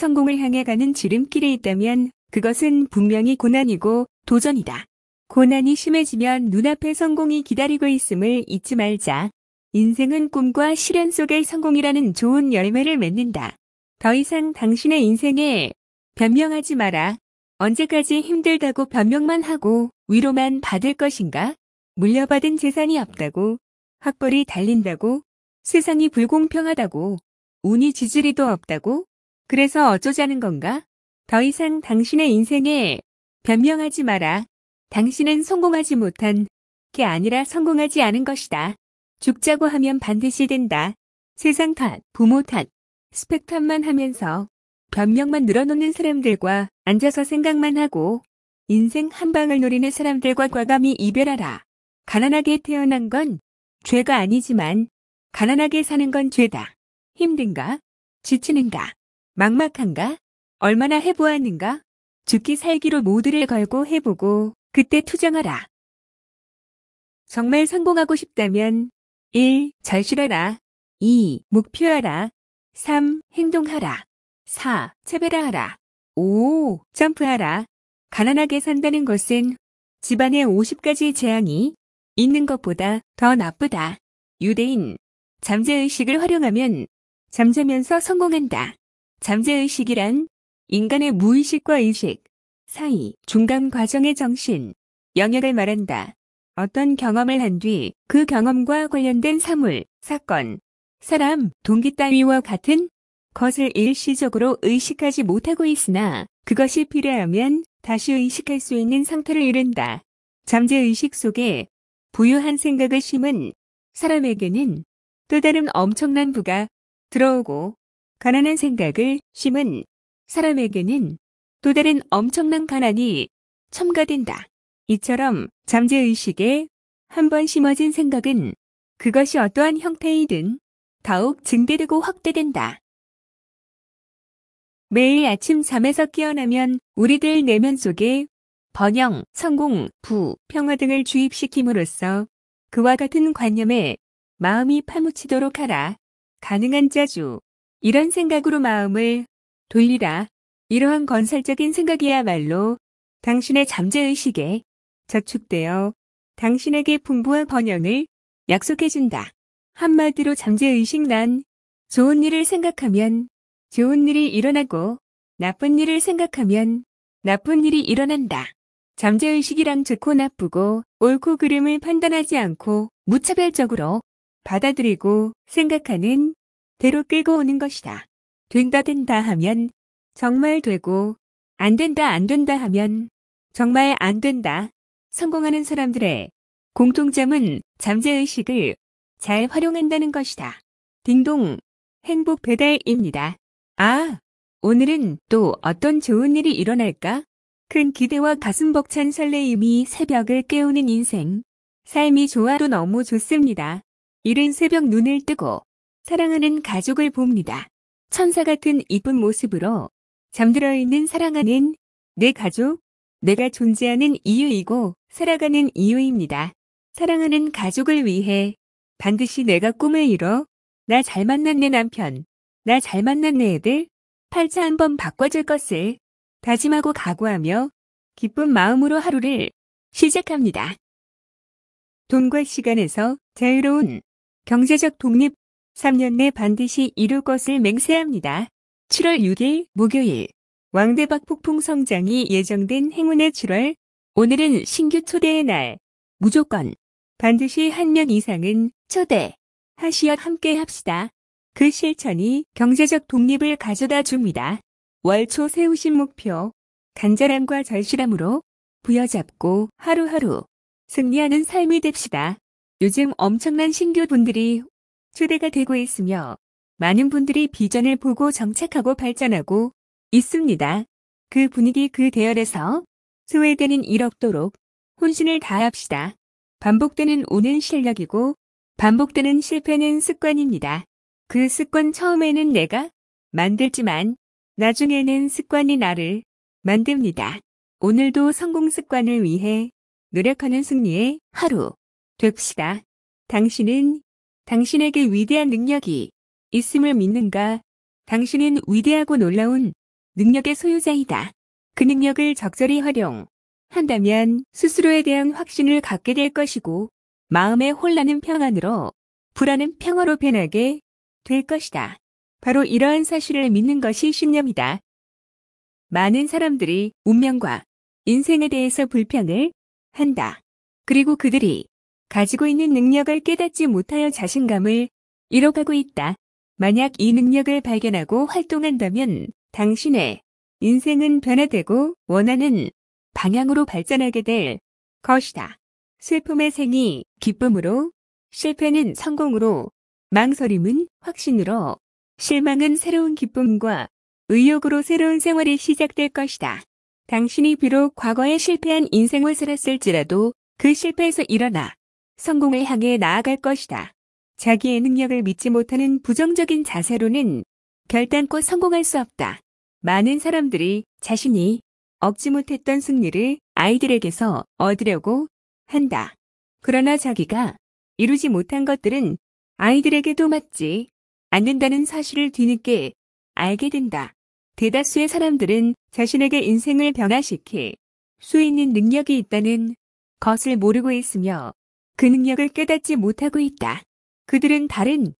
성공을 향해 가는 지름길에 있다면 그것은 분명히 고난이고 도전이다. 고난이 심해지면 눈앞에 성공이 기다리고 있음을 잊지 말자. 인생은 꿈과 실현 속의 성공이라는 좋은 열매를 맺는다. 더 이상 당신의 인생에 변명하지 마라. 언제까지 힘들다고 변명만 하고 위로만 받을 것인가? 물려받은 재산이 없다고, 학벌이 달린다고, 세상이 불공평하다고, 운이 지지리도 없다고, 그래서 어쩌자는 건가? 더 이상 당신의 인생에 변명하지 마라. 당신은 성공하지 못한 게 아니라 성공하지 않은 것이다. 죽자고 하면 반드시 된다. 세상 탓, 부모 탓, 스펙 탓만 하면서 변명만 늘어놓는 사람들과 앉아서 생각만 하고 인생 한 방을 노리는 사람들과 과감히 이별하라. 가난하게 태어난 건 죄가 아니지만 가난하게 사는 건 죄다. 힘든가? 지치는가? 막막한가? 얼마나 해보았는가? 죽기 살기로 모두를 걸고 해보고 그때 투정하라. 정말 성공하고 싶다면 1. 절실하라. 2. 목표하라. 3. 행동하라. 4. 차별화하라. 5. 점프하라. 가난하게 산다는 것은 집안에 50가지 재앙이 있는 것보다 더 나쁘다. 유대인, 잠재의식을 활용하면 잠자면서 성공한다. 잠재의식이란 인간의 무의식과 의식 사이 중간 과정의 정신, 영역을 말한다. 어떤 경험을 한 뒤 그 경험과 관련된 사물, 사건, 사람, 동기 따위와 같은 것을 일시적으로 의식하지 못하고 있으나 그것이 필요하면 다시 의식할 수 있는 상태를 이룬다. 잠재의식 속에 부유한 생각을 심은 사람에게는 또 다른 엄청난 부가 들어오고 가난한 생각을 심은 사람에게는 또 다른 엄청난 가난이 첨가된다. 이처럼 잠재의식에 한번 심어진 생각은 그것이 어떠한 형태이든 더욱 증대되고 확대된다. 매일 아침 잠에서 깨어나면 우리들 내면 속에 번영, 성공, 부, 평화 등을 주입시킴으로써 그와 같은 관념에 마음이 파묻히도록 하라. 가능한 자주, 이런 생각으로 마음을 돌리라. 이러한 건설적인 생각이야말로 당신의 잠재의식에 저축되어 당신에게 풍부한 번영을 약속해준다. 한마디로 잠재의식 난 좋은 일을 생각하면 좋은 일이 일어나고 나쁜 일을 생각하면 나쁜 일이 일어난다. 잠재의식이란 좋고 나쁘고 옳고 그름을 판단하지 않고 무차별적으로 받아들이고 생각하는 대로 끌고 오는 것이다. 된다 된다 하면 정말 되고 안 된다 안 된다 하면 정말 안 된다. 성공하는 사람들의 공통점은 잠재의식을 잘 활용한다는 것이다. 딩동, 행복 배달입니다. 아, 오늘은 또 어떤 좋은 일이 일어날까? 큰 기대와 가슴 벅찬 설레임이 새벽을 깨우는 인생. 삶이 좋아도 너무 좋습니다. 이른 새벽 눈을 뜨고 사랑하는 가족을 봅니다. 천사 같은 이쁜 모습으로 잠들어 있는 사랑하는 내 가족, 내가 존재하는 이유이고 살아가는 이유입니다. 사랑하는 가족을 위해 반드시 내가 꿈을 이뤄 나 잘 만난 내 남편, 나 잘 만난 내 애들, 팔자 한번 바꿔줄 것을 다짐하고 각오하며 기쁜 마음으로 하루를 시작합니다. 돈과 시간에서 자유로운 경제적 독립 3년 내 반드시 이룰 것을 맹세합니다. 7월 6일 목요일 왕대박 폭풍 성장이 예정된 행운의 7월 오늘은 신규 초대의 날. 무조건 반드시 한 명 이상은 초대하시어 함께 합시다. 그 실천이 경제적 독립을 가져다 줍니다. 월초 세우신 목표 간절함과 절실함으로 부여잡고 하루하루 승리하는 삶이 됩시다. 요즘 엄청난 신규 분들이 초대가 되고 있으며 많은 분들이 비전을 보고 정착하고 발전하고 있습니다. 그 분위기 그 대열에서 소외되는 일 없도록 혼신을 다합시다. 반복되는 오는 실력이고 반복되는 실패는 습관입니다. 그 습관 처음에는 내가 만들지만 나중에는 습관이 나를 만듭니다. 오늘도 성공 습관을 위해 노력하는 승리의 하루 됩시다. 당신은 당신에게 위대한 능력이 있음을 믿는가? 당신은 위대하고 놀라운 능력의 소유자이다. 그 능력을 적절히 활용한다면 스스로에 대한 확신을 갖게 될 것이고 마음의 혼란은 평안으로, 불안은 평화로 변하게 될 것이다. 바로 이러한 사실을 믿는 것이 신념이다. 많은 사람들이 운명과 인생에 대해서 불평을 한다. 그리고 그들이 가지고 있는 능력을 깨닫지 못하여 자신감을 잃어가고 있다. 만약 이 능력을 발견하고 활동한다면 당신의 인생은 변화되고 원하는 방향으로 발전하게 될 것이다. 슬픔의 생이 기쁨으로, 실패는 성공으로, 망설임은 확신으로, 실망은 새로운 기쁨과 의욕으로 새로운 생활이 시작될 것이다. 당신이 비록 과거에 실패한 인생을 살았을지라도 그 실패에서 일어나 성공을 향해 나아갈 것이다. 자기의 능력을 믿지 못하는 부정적인 자세로는 결단코 성공할 수 없다. 많은 사람들이 자신이 얻지 못했던 승리를 아이들에게서 얻으려고 한다. 그러나 자기가 이루지 못한 것들은 아이들에게도 맞지 않는다는 사실을 뒤늦게 알게 된다. 대다수의 사람들은 자신에게 인생을 변화시킬 수 있는 능력이 있다는 것을 모르고 있으며 그 능력을 깨닫지 못하고 있다. 그들은 다른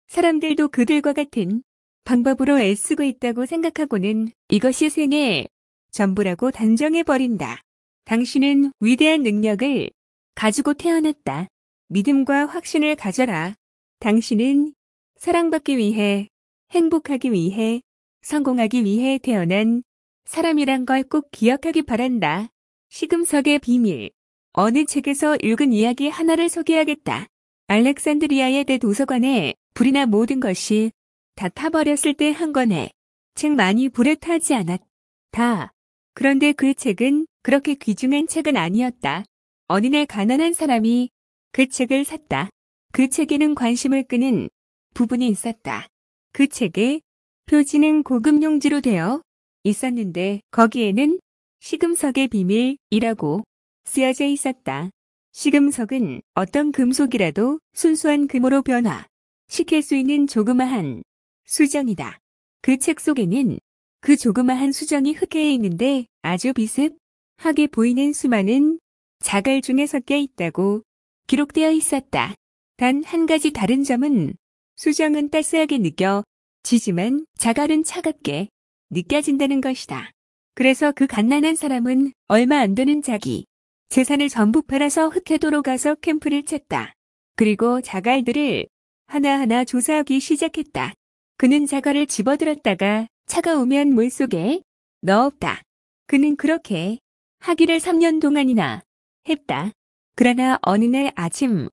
사람들도 그들과 같은 방법으로 애쓰고 있다고 생각하고는 이것이 생애의 전부라고 단정해버린다. 당신은 위대한 능력을 가지고 태어났다. 믿음과 확신을 가져라. 당신은 사랑받기 위해, 행복하기 위해, 성공하기 위해 태어난 사람이란 걸 꼭 기억하기 바란다. 시금석의 비밀. 어느 책에서 읽은 이야기 하나를 소개하겠다. 알렉산드리아의 대도서관에 불이 나 모든 것이 다 타버렸을 때 한 권의 책만이 불에 타지 않았다. 그런데 그 책은 그렇게 귀중한 책은 아니었다. 어느 날 가난한 사람이 그 책을 샀다. 그 책에는 관심을 끄는 부분이 있었다. 그 책의 표지는 고급 용지로 되어 있었는데 거기에는 시금석의 비밀이라고 쓰여져 있었다. 시금석은 어떤 금속이라도 순수한 금으로 변화시킬 수 있는 조그마한 수정이다. 그 책 속에는 그 조그마한 수정이 흑해에 있는데 아주 비슷하게 보이는 수많은 자갈 중에 섞여 있다고 기록되어 있었다. 단 한 가지 다른 점은 수정은 따스하게 느껴지지만 자갈은 차갑게 느껴진다는 것이다. 그래서 그 갓난한 사람은 얼마 안 되는 자기 재산을 전부 팔아서 흑해도로 가서 캠프를 쳤다. 그리고 자갈들을 하나하나 조사하기 시작했다. 그는 자갈을 집어들었다가 차가우면 물속에 넣었다. 그는 그렇게 하기를 3년 동안이나 했다. 그러나 어느 날 아침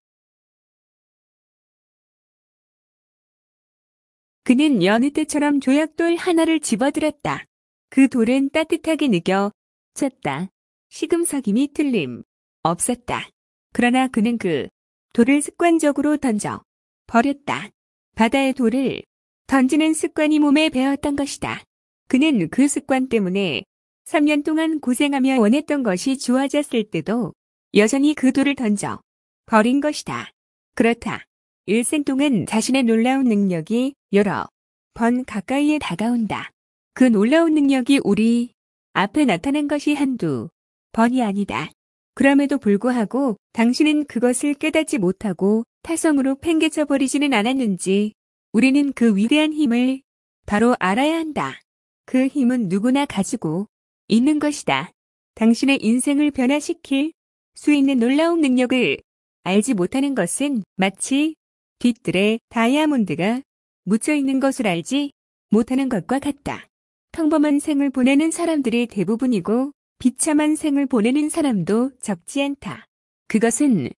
그는 여느 때처럼 조약돌 하나를 집어들었다. 그 돌은 따뜻하게 느껴졌다. 시금석임이 틀림 없었다. 그러나 그는 그 돌을 습관적으로 던져 버렸다. 바다의 돌을 던지는 습관이 몸에 배었던 것이다. 그는 그 습관 때문에 3년 동안 고생하며 원했던 것이 주어졌을 때도 여전히 그 돌을 던져 버린 것이다. 그렇다. 일생 동안 자신의 놀라운 능력이 여러 번 가까이에 다가온다. 그 놀라운 능력이 우리 앞에 나타난 것이 한두 번이 아니다. 그럼에도 불구하고 당신은 그것을 깨닫지 못하고 타성으로 팽개쳐 버리지는 않았는지 우리는 그 위대한 힘을 바로 알아야 한다. 그 힘은 누구나 가지고 있는 것이다. 당신의 인생을 변화시킬 수 있는 놀라운 능력을 알지 못하는 것은 마치 뒷뜰에 다이아몬드가 묻혀 있는 것을 알지 못하는 것과 같다. 평범한 생을 보내는 사람들이 대부분이고 비참한 생을 보내는 사람도 적지 않다. 그것은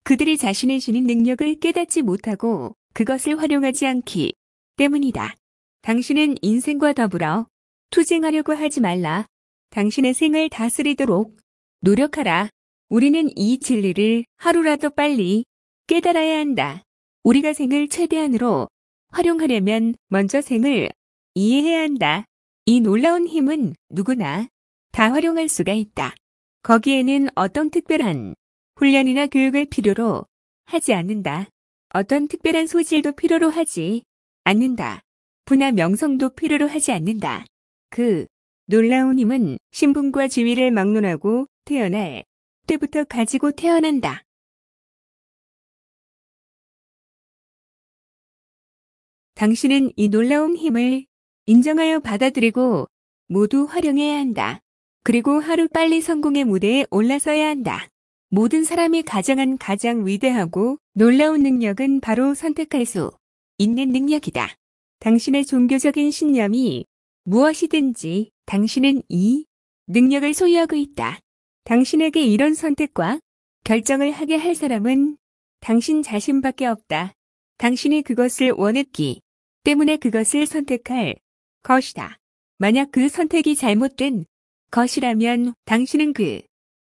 그들이 자신이 지닌 능력을 깨닫지 못하고 그것을 활용하지 않기 때문이다. 당신은 인생과 더불어 투쟁하려고 하지 말라. 당신의 생을 다스리도록 노력하라. 우리는 이 진리를 하루라도 빨리 깨달아야 한다. 우리가 생을 최대한으로 활용하려면 먼저 생을 이해해야 한다. 이 놀라운 힘은 누구나 다 활용할 수가 있다. 거기에는 어떤 특별한 훈련이나 교육을 필요로 하지 않는다. 어떤 특별한 소질도 필요로 하지 않는다. 부나 명성도 필요로 하지 않는다. 그 놀라운 힘은 신분과 지위를 막론하고 태어날 때부터 가지고 태어난다. 당신은 이 놀라운 힘을 인정하여 받아들이고 모두 활용해야 한다. 그리고 하루빨리 성공의 무대에 올라서야 한다. 모든 사람이 가정한 가장 위대하고 놀라운 능력은 바로 선택할 수 있는 능력이다. 당신의 종교적인 신념이 무엇이든지 당신은 이 능력을 소유하고 있다. 당신에게 이런 선택과 결정을 하게 할 사람은 당신 자신밖에 없다. 당신이 그것을 원했기 때문에 그것을 선택할 것이다. 만약 그 선택이 잘못된 것이라면 당신은 그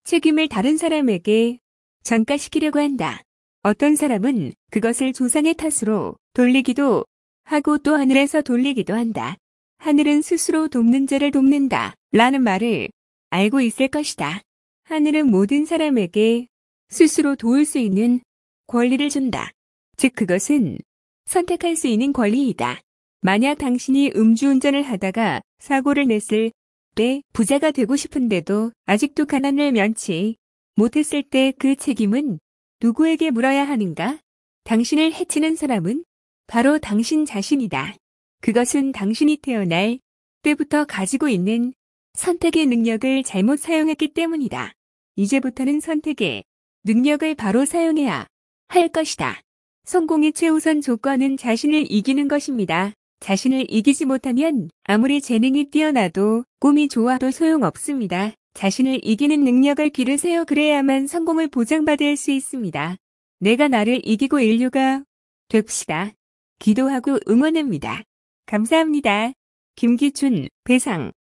책임을 다른 사람에게 전가시키려고 한다. 어떤 사람은 그것을 조상의 탓으로 돌리기도 하고 또 하늘에서 돌리기도 한다. 하늘은 스스로 돕는 자를 돕는다. 라는 말을 알고 있을 것이다. 하늘은 모든 사람에게 스스로 도울 수 있는 권리를 준다. 즉 그것은 선택할 수 있는 권리이다. 만약 당신이 음주운전을 하다가 사고를 냈을 때 부자가 되고 싶은데도 아직도 가난을 면치 못했을 때 그 책임은 누구에게 물어야 하는가? 당신을 해치는 사람은 바로 당신 자신이다. 그것은 당신이 태어날 때부터 가지고 있는 선택의 능력을 잘못 사용했기 때문이다. 이제부터는 선택의 능력을 바로 사용해야 할 것이다. 성공의 최우선 조건은 자신을 이기는 것입니다. 자신을 이기지 못하면 아무리 재능이 뛰어나도 꿈이 좋아도 소용없습니다. 자신을 이기는 능력을 기르세요. 그래야만 성공을 보장받을 수 있습니다. 내가 나를 이기고 인류가 됩시다. 기도하고 응원합니다. 감사합니다. 김기춘, 배상